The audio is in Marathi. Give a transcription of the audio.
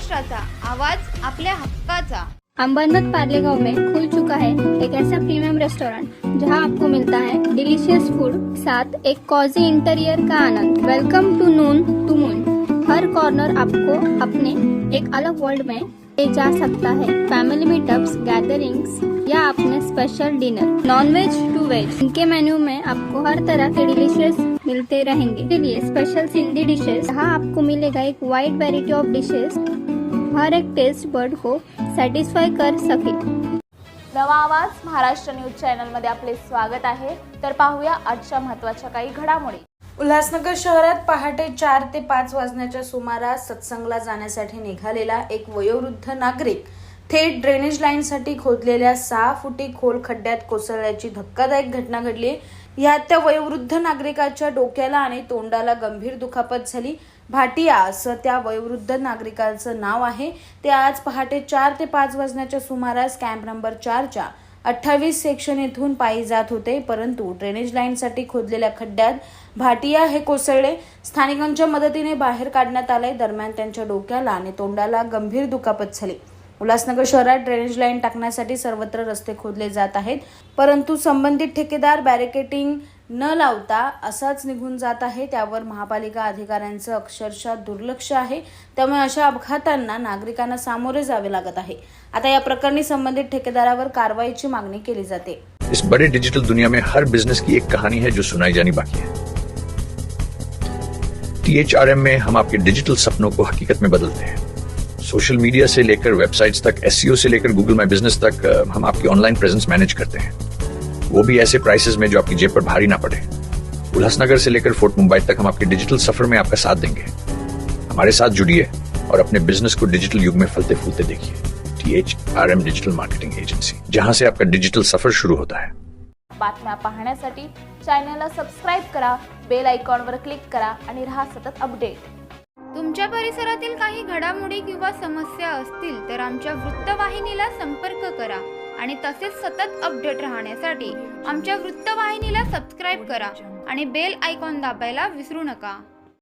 महाराष्ट्राचा आवाज आपल्या हक्काचा। अंबरनाथ पार्लेगांव में खुल चुका है एक ऐसा प्रीमियम रेस्टोरेंट जहां आपको मिलता है डिलीशियस फूड साथ एक कॉजी इंटीरियर का आनंद। Welcome to noon to moon. हर कॉर्नर आपको अपने एक अलग वर्ल्ड में ले जा सकता है। फैमिली मीटअप्स, गैदरिंग्स या अपने special dinner, non veg to veg, इनके मेन्यू में आपको हर तरह के डिलीशियस मिलते रहेंगे। इसलिए स्पेशल सिंधी डिशेस, जहाँ आपको मिलेगा एक वाइड वैरायटी ऑफ डिशेस, हर एक टेस्ट बर्ड को सॅटिस्फाय कर सके। नवा आवाज महाराष्ट्र न्यूज चॅनल मध्ये आपले स्वागत आहे। तर पाहूया आजच्या महत्त्वाच्या काही घडामोडी। उल्हासनगर शहरात पहाटे 4 ते 5 वाजण्याच्या सुमारास सत्संगला जाण्यासाठी निघालेला एक वयोवृद्ध नागरिक थेट ड्रेनेज लाईनसाठी खोदलेल्या 6 फुटी खोल खड्ड्यात कोसळल्याची धक्कादायक घटना घडली। यात त्या वयोवृद्ध नागरिकाच्या डोक्याला आणि तोंडाला गंभीर दुखापत झाली। भाटिया असं त्या वयोवृद्ध नागरिकाचं नाव आहे। ते आज पहाटे 4 ते 5 वाजण्याच्या सुमारास कॅम्प नंबर 4च्या 28 सेक्शन येथून पायी जात होते, परंतु ड्रेनेज लाईनसाठी खोदलेल्या खड्ड्यात भाटिया हे कोसळले। स्थानिकांच्या मदतीने बाहेर काढण्यात आले। दरम्यान त्यांच्या डोक्याला आणि तोंडाला गंभीर दुखापत झाली। उल्हासनगर शहरात ड्रेनेज लाईन टाकण्यासाठी सर्वत्र रस्ते खोदले जात आहेत, परंतु संबंधित ठेकेदार बॅरिकेडिंग न लावता असाच निघून जात आहे। त्यावर महापालिका अधिकाऱ्यांचं अक्षरशः दुर्लक्ष आहे। त्यामुळे अशा अपघातांना नागरिकांना सामोरे जावे लागत आहे। आता या प्रकरणी संबंधित ठेकेदारावर कारवाईची मागणी केली जाते। इस बड़े डिजिटल दुनिया में हर बिजनेस की एक कहानी है जो सुनाई जानी बाकी है। THRM में हम आपके डिजिटल सपनों को हकीकत में बदलते हैं। सोशल मीडिया से लेकर वेबसाइट्स तक, SEO से लेकर गूगल माई बिजनेस तक, हम आपकी ऑनलाइन प्रेजेंस मैनेज करते हैं, वो भी ऐसे प्राइसेस में जो आपकी जेब पर भारी ना पड़े। उल्हासनगर से लेकर फोर्ट मुंबई तक हम आपके डिजिटल सफर में आपका साथ देंगे। हमारे साथ जुड़िए और अपने बिजनेस को डिजिटल युग में फलते फूलते देखिए। THRM डिजिटल मार्केटिंग एजेंसी, जहां से आपका डिजिटल सफर शुरू होता है। बातम्या पाहण्यासाठी चॅनलला सबस्क्राइब करा, बेल आयकॉनवर क्लिक करा आणि रहा सतत अपडेट। तुमच्या परिसरातील काही घडामोडी किंवा समस्या असतील तर आमच्या वृत्तवाहिनीला संपर्क करा आणि तसेच सतत अपडेट राहण्यासाठी आमच्या वृत्तवाहिनीला सबस्क्राइब करा आणि बेल आयकॉन दाबायला विसरू नका।